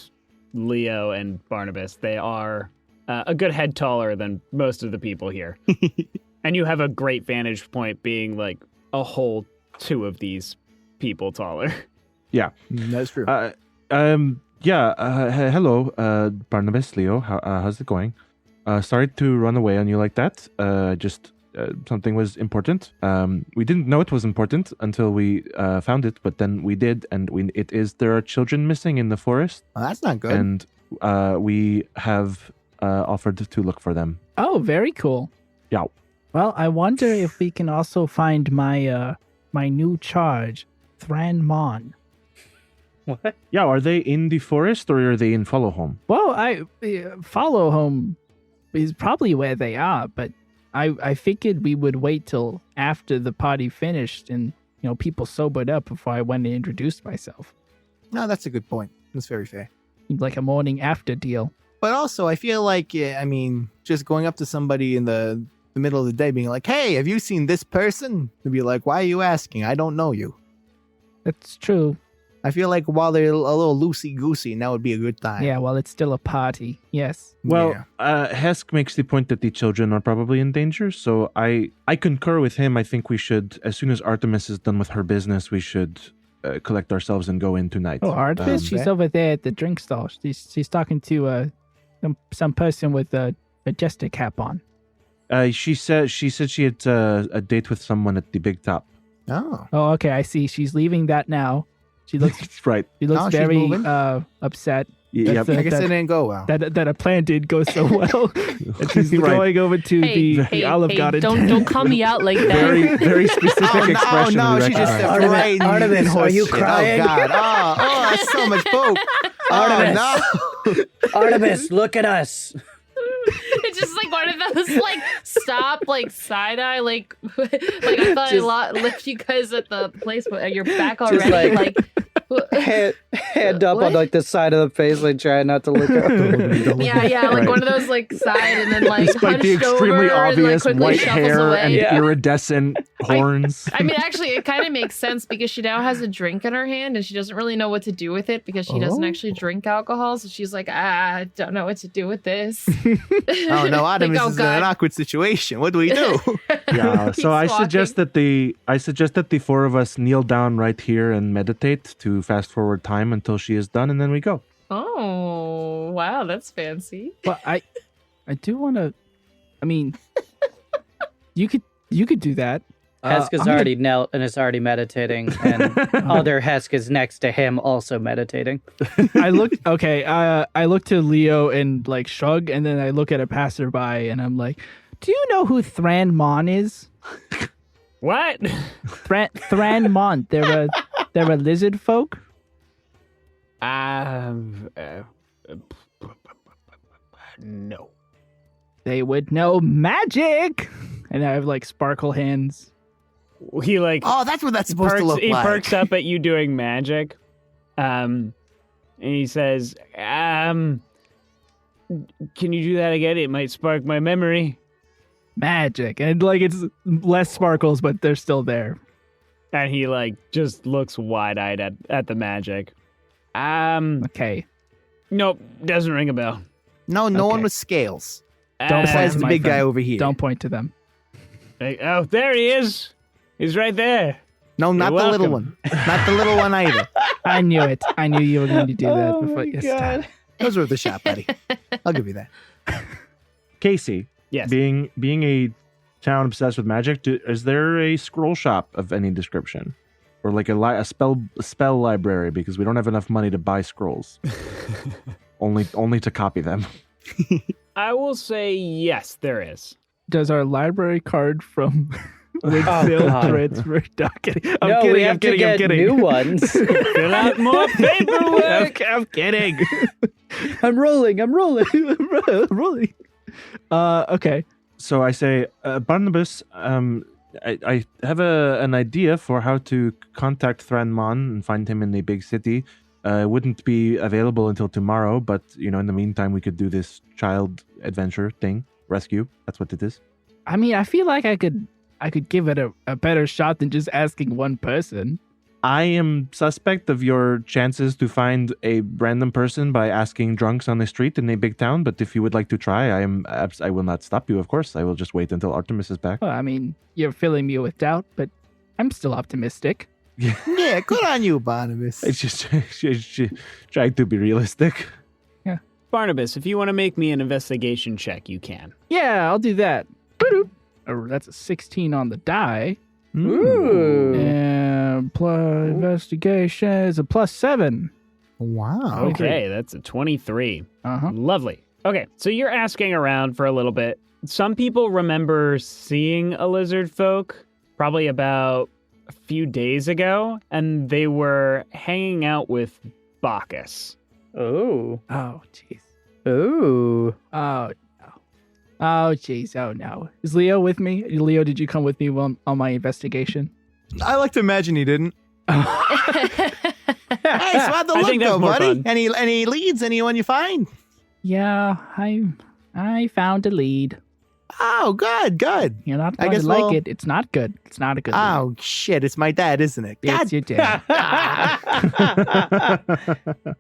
Leo and Barnabas. They are a good head taller than most of the people here. And you have a great vantage point being like a whole 2 of these people taller. Yeah. That's true. Hello, Barnabas, Leo. How's it going? Sorry to run away on you like that. Just something was important. We didn't know it was important until we found it, but then we did, and there are children missing in the forest, That's not good. and we have offered to look for them. Oh, very cool. Yeah. Well, I wonder if we can also find my my new charge, Thran Mon. What? Yeah, are they in the forest or are they in Followholm? Well, Followholm is probably where they are, but I figured we would wait till after the party finished and people sobered up before I went and introduced myself. No, that's a good point. That's very fair. Like a morning after deal. But also, I feel like, just going up to somebody in the middle of the day being like, hey, have you seen this person? They'd be like, why are you asking? I don't know you. That's true. I feel like while they're a little loosey-goosey, now would be a good time. Yeah, well, it's still a party. Yes. Well, Hesk makes the point that the children are probably in danger, so I concur with him. I think we should, as soon as Artemis is done with her business, we should collect ourselves and go in tonight. Oh, Artemis? She's over there at the drink stall. She's talking to some person with a jester cap on. She said she had a date with someone at the big top. Oh. Oh, okay, I see. She's leaving that now. She looks right. She looks very upset. Yep. I guess it didn't go well. That a plan did go so well. And she's going over to the Olive Garden. Don't call me out like that. Very, very specific expression. Oh, no, she just stepped right in. Artemis, are you crying? Oh, God. Oh, that's so much poop. Artemis. Oh, no. Artemis, look at us. It's just like one of those stop side eye I thought I left you guys at the place, but you're back already. Hand up on the side of the face, trying not to look up. Yeah, one of those side and then despite the extremely obvious and, white hair away. and iridescent horns. I mean, actually, it kind of makes sense because she now has a drink in her hand and she doesn't really know what to do with it because she doesn't actually drink alcohol. So she's like, I don't know what to do with this. Oh no, Artemis is in an awkward situation. What do we do? Yeah, so I suggest that the four of us kneel down right here and meditate to fast forward time until she is done, and then we go. Oh, wow, that's fancy. But I do want to. I mean, you could do that. Hesk is already knelt and is already meditating, and other Hesk is next to him also meditating. I look to Leo and shrug, and then I look at a passerby and I'm like, do you know who Thran Mon is? What? Thran Mon. They're a lizard folk. No. They would know magic. And I have sparkle hands. He oh, that's what that's supposed to look he like. He perks up at you doing magic. And he says, can you do that again? It might spark my memory. Magic. And it's less sparkles, but they're still there. And he just looks wide-eyed at the magic. Okay. Nope, doesn't ring a bell. No one with scales. Don't Besides point the big guy over here. Don't point to them. Oh, there he is. He's right there. No, not You're the little welcome. one. Not the little one either. I knew it. I knew you were going to do that before you stopped. It was worth a shot, buddy. I'll give you that. Casey, Yes. being a town obsessed with magic, is there a scroll shop of any description? Or a spell library, because we don't have enough money to buy scrolls. only to copy them. I will say yes, there is. Does our library card from Wickfield transfer? I'm kidding. New ones. Fill out more paperwork. I'm kidding. I'm rolling. Okay. So I say, Barnabus, I have an idea for how to contact Thranmon and find him in the big city. Wouldn't be available until tomorrow, but in the meantime, we could do this child adventure thing, rescue. That's what it is. I mean, I feel like I could give it a better shot than just asking one person. I am suspect of your chances to find a random person by asking drunks on the street in a big town. But if you would like to try, I will not stop you. Of course, I will just wait until Artemis is back. Well, I mean, you're filling me with doubt, but I'm still optimistic. Yeah, good on you, Barnabas. It's just trying to be realistic. Yeah. Barnabas, if you want to make me an investigation check, you can. Yeah, I'll do that. Oh, that's a 16 on the die. Ooh. And plus investigation is a +7. Wow. Okay, that's a 23. Uh-huh. Lovely. Okay, so you're asking around for a little bit. Some people remember seeing a lizard folk probably about a few days ago, and they were hanging out with Bacchus. Oh. Oh, jeez. Ooh. Oh, no. Oh, jeez. Oh, no. Is Leo with me? Leo, did you come with me on my investigation? I like to imagine he didn't. Hey, swat the I look think that's though, more buddy. fun. Any leads? Anyone you find? Yeah, I found a lead. Oh, good. You're not I going guess to like we'll- it. It's not good. It's not a good lead. Oh shit! It's my dad, isn't it? God, It's your dad.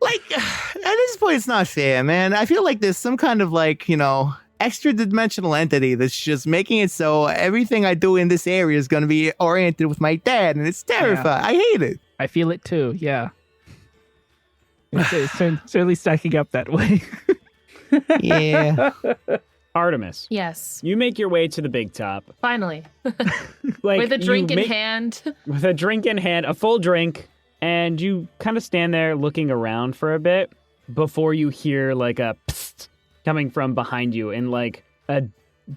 like at this point, it's not fair, man. I feel like there's some kind of extra dimensional entity that's just making it so everything I do in this area is going to be oriented with my dad, and it's terrifying. I hate it. I feel it too, yeah. It's certainly stacking up that way. Yeah. Artemis, Yes. you make your way to the big top. Finally. Like With a you drink in make- hand. With a drink in hand, a full drink, and you kind of stand there looking around for a bit before you hear like a psst coming from behind you in like a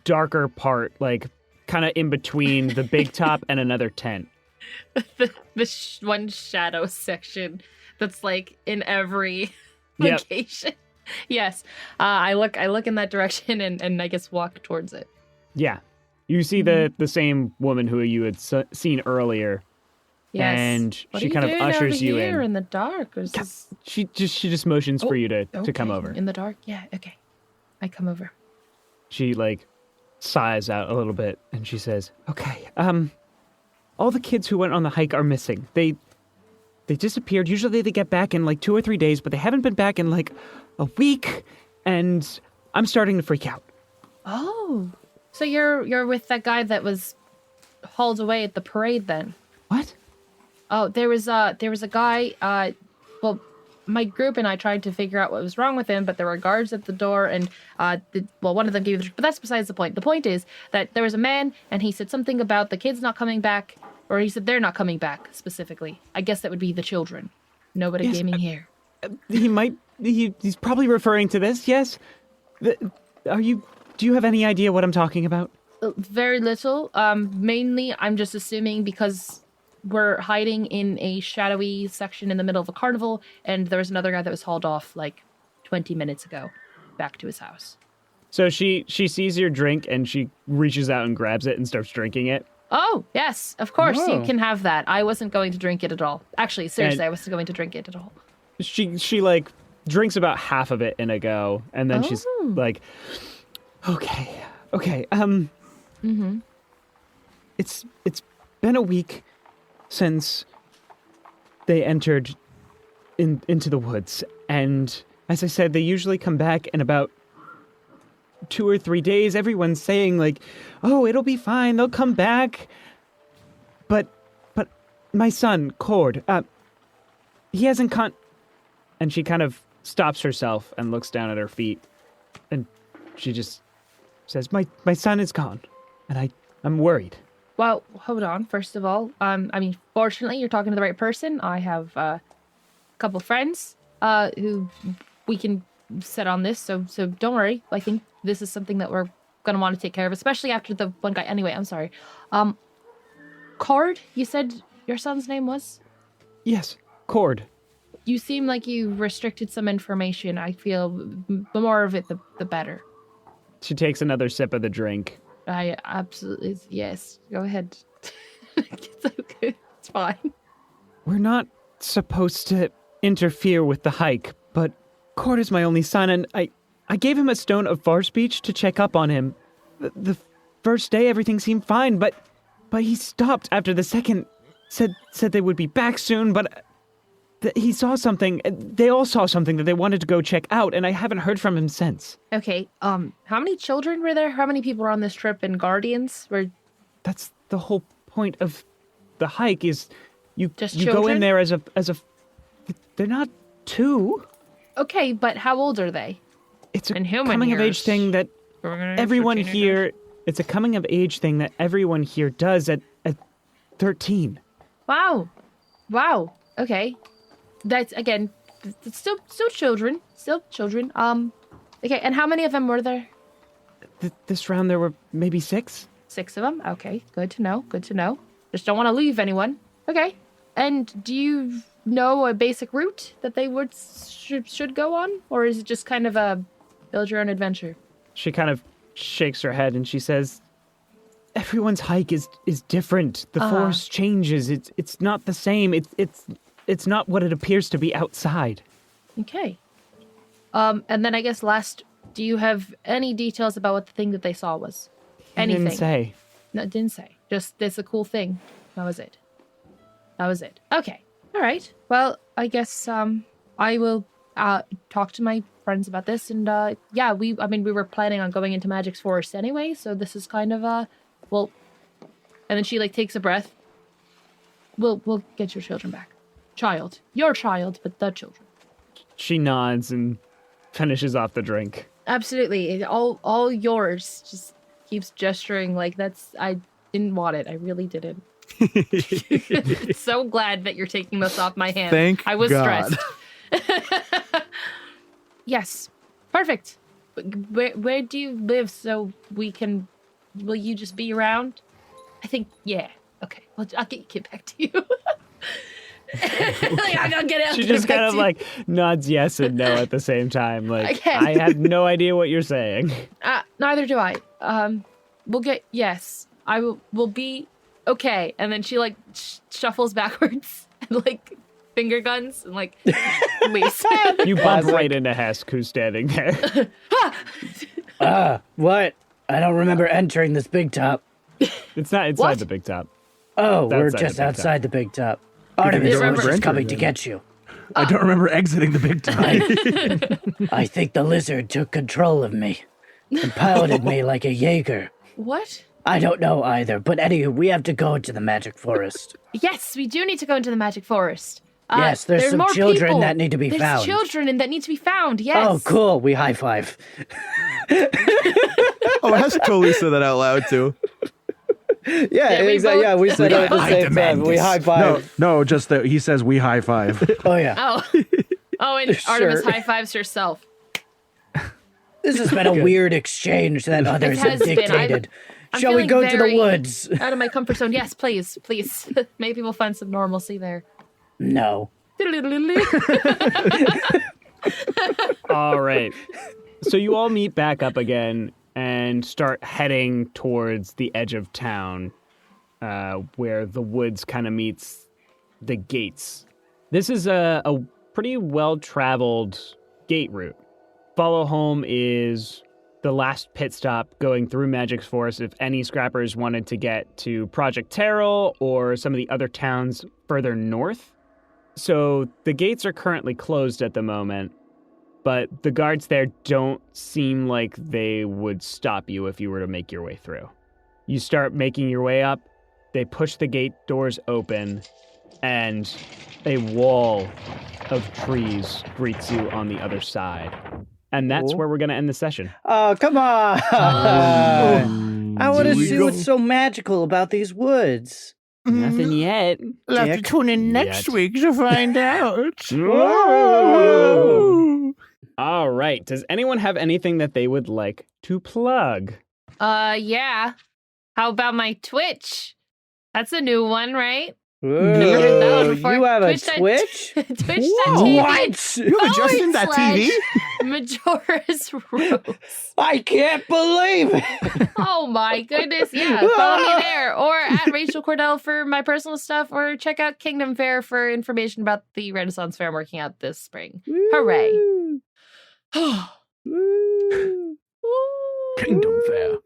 darker part, like kind of in between the big top and another tent. the one shadow section that's like in every Yep. location. Yes. I look in that direction and I guess walk towards it. Yeah. You see the same woman who you had seen earlier. Yes. And What she are kind of doing ushers over you here in. in the dark? Or is this... She just motions for you to come Okay, over. In the dark? Yeah, okay. I come over. She like sighs out a little bit and she says, "Okay, all the kids who went on the hike are missing. They disappeared. Usually they get back in like 2 or 3 days, but they haven't been back in like a week, and I'm starting to freak out." Oh. So you're with that guy that was hauled away at the parade then? What? Oh, there was a guy, well, my group and I tried to figure out what was wrong with him, but there were guards at the door, and one of them gave but that's besides the point. The point is that there was a man, and he said something about the kids not coming back, or he said they're not coming back specifically. I guess that would be the children. Nobody Yes, gaming here. He's probably referring to this. Yes. Do you have any idea what I'm talking about? Very little. Mainly, I'm just assuming because we're hiding in a shadowy section in the middle of a carnival, and there was another guy that was hauled off like 20 minutes ago, back to his house. So she sees your drink and she reaches out and grabs it and starts drinking it. Oh, yes, of course, you Oh. can have that. I wasn't going to drink it at all. Actually, seriously, And- I wasn't going to drink it at all. She like drinks about half of it in a go, and then she's Oh. like, okay. Mm-hmm. It's been a week since they entered into the woods, and as I said, they usually come back in about 2 or 3 days. Everyone's saying like, "Oh, it'll be fine. They'll come back." But my son, Cord, he hasn't and she kind of stops herself and looks down at her feet, and she just says, "My son is gone, and I'm worried." Well, hold on. First of all, fortunately, you're talking to the right person. I have a couple friends who we can set on this, so don't worry. I think this is something that we're gonna want to take care of, especially after the one guy. Anyway, I'm sorry. Cord, you said your son's name was? Yes, Cord. You seem like you restricted some information. I feel the more of it, the better. She takes another sip of the drink. I absolutely, yes. Go ahead. It's okay. It's fine. We're not supposed to interfere with the hike, but Cord is my only son, and I gave him a stone of far speech to check up on him. The first day, everything seemed fine, but he stopped after the second. Said they would be back soon, but he saw something. They all saw something that they wanted to go check out, and I haven't heard from him since. Okay, how many children were there? How many people were on this trip and guardians? That's the whole point of the hike is you go children? in there as a they're not two. Okay, but how old are they? It's a In human coming of age years. thing that everyone here, it's a coming of age thing that everyone here does at 13. Wow. Okay. That's again it's still children. Still children. Okay, and how many of them were there? This round there were maybe 6. 6 of them? Okay, good to know. Just don't want to leave anyone. Okay. And do you know a basic route that they should go on? Or is it just kind of a build your own adventure? She kind of shakes her head and she says, everyone's hike is different. The forest changes. It's not the same. It's not what it appears to be outside. Okay. And then I guess last, do you have any details about what the thing that they saw was? Anything? Didn't say. No, it didn't say. Just, it's a cool thing. That was it. Okay. All right. Well, I guess I will talk to my friends about this. And we were planning on going into Magic's Forest anyway. So this is kind of well. And then she like takes a breath. We'll get your children back. Your child, but the children. She nods and finishes off the drink. Absolutely. All yours. Just keeps gesturing like I didn't want it. I really didn't. So glad that you're taking this off my hands. I was God. stressed. Yes. Perfect. Where do you live so we can... Will you just be around? I think, yeah. Okay. Well, I'll get back to you. I'll get it. She just kind of like nods yes and no at the same time. Like, Okay. I have no idea what you're saying. Neither do I. We'll get... Yes. We'll be... Okay. And then she like shuffles backwards and like finger guns and like leaves. You bump right into Hesk, who's standing there. What? I don't remember entering this big top. It's not inside the big top. Oh, we're Outside just the big outside the big top. Artemis remember- is coming to get you. I don't remember exiting the big time. I think the lizard took control of me and piloted me like a Jaeger. What? I don't know either, but anywho, we have to go into the magic forest. Yes, we do need to go into the magic forest. Yes, there's some more children people. that need to be There's found. children that need to be found, yes. Oh, cool. We high five. Oh, Hesk totally said that out loud too. Yeah, we exactly. both- Yeah, we said it at the I same demand time. We this. high five. No, just that he says we high five. Oh, yeah. Oh, and Artemis Sure. high fives herself. This has been a weird exchange that others have has been. dictated. I'm Shall we feeling go to the very woods? Out of my comfort zone. Yes, please. Maybe we'll find some normalcy there. No. All right. So you all meet back up again and start heading towards the edge of town, where the woods kind of meets the gates. This is a pretty well-traveled gate route. Followholm is the last pit stop going through Magic's Forest if any scrappers wanted to get to Project Terrell or some of the other towns further north. So the gates are currently closed at the moment, but the guards there don't seem like they would stop you if you were to make your way through. You start making your way up, they push the gate doors open, and a wall of trees greets you on the other side. And that's Cool. where we're going to end the session. Oh, come on. I want to Do we see go- what's so magical about these woods. Nothing yet. We'll have to Dick. tune in next Yet. week to find out. All right. Does anyone have anything that they would like to plug? Yeah. How about my Twitch? That's a new one, right? Whoa, heard that one before. you have a Twitch.tv. Twitch? Twitch.tv. What? You have a Justin that TV? Majora's Rose. I can't believe it. Oh my goodness. Yeah. Follow me there. Or at Rachel Kordell for my personal stuff. Or check out Kingdom Fair for information about the Renaissance Fair I'm working out this spring. Hooray. Woo. Kingdom Fair.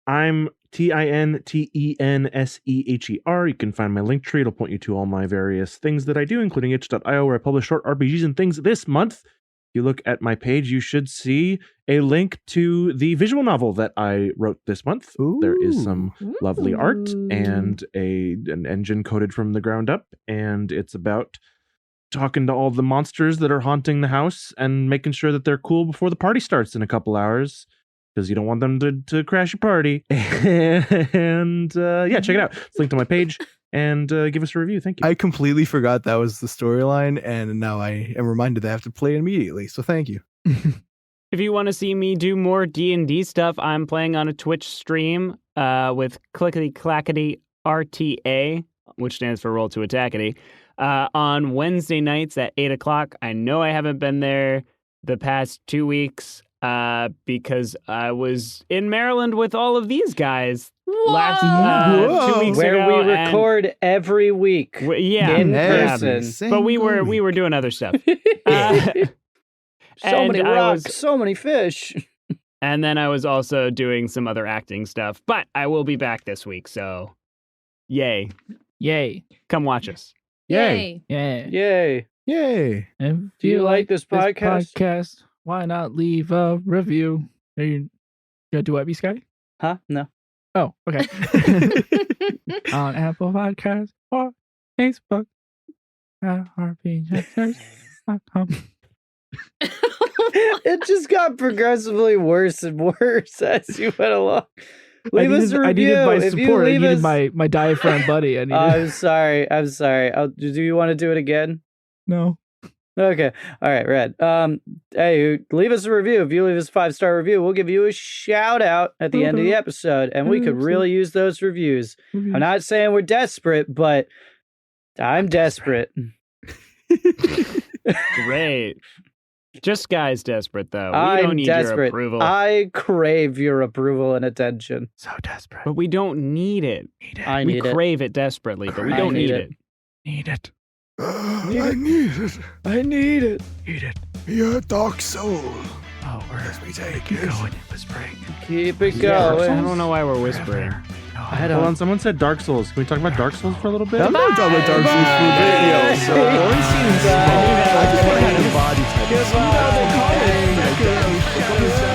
I'm TINTENSEHER. You can find my link tree. It'll point you to all my various things that I do, including itch.io, where I publish short RPGs and things this month. If you look at my page, you should see a link to the visual novel that I wrote this month. There is some lovely art and an engine coded from the ground up, and it's about talking to all the monsters that are haunting the house and making sure that they're cool before the party starts in a couple hours, because you don't want them to crash your party. And yeah, check it out. It's linked to my page, and give us a review. Thank you. I completely forgot that was the storyline, and now I am reminded that I have to play it immediately. So thank you. If you want to see me do more D&D stuff, I'm playing on a Twitch stream with Clickety Clackety RTA, which stands for Roll to Attackety, on Wednesday nights at 8 o'clock. I know I haven't been there the past 2 weeks because I was in Maryland with all of these guys last 2 weeks Where ago. we record every week Yeah. in Every person. But we single were doing other stuff. So And many I rocks, was- so many fish. And then I was also doing some other acting stuff. But I will be back this week, so yay. Yay. Come watch us. Yay. Yeah. Yay. Yay. If Do you like this podcast? Why not leave a review? Are you gonna do Webby Sky? Huh? No. Oh, okay. On Apple Podcasts or Facebook at rpgcenters.com. It just got progressively worse and worse as you went along. Leave us a review. I needed my If you support. I leave needed us... my diaphragm buddy. I needed... I'm sorry. Do you want to do it again? No. Okay. All right, Red. Hey, leave us a review. If you leave us a 5-star review, we'll give you a shout out at the end of the episode, and we could really use those reviews. I'm not saying we're desperate, but I'm desperate. Great. Just Guy's desperate, though. We I'm don't need your desperate. approval. I crave your approval and attention. So desperate. But we don't need it. I We need it. crave it desperately, but we I don't need need it. it. Need it. I need it. I need it. Need it. Your dark soul. Oh, Let me take keep it. going and whispering. Keep it Yeah, going. I don't know why we're whispering. I Hold don't. on, someone said Dark Souls. Can we talk about Dark Souls for a little bit? I'm not talking about Dark Souls for video. So Bye. I just want to have a body type. Goodbye. Goodbye.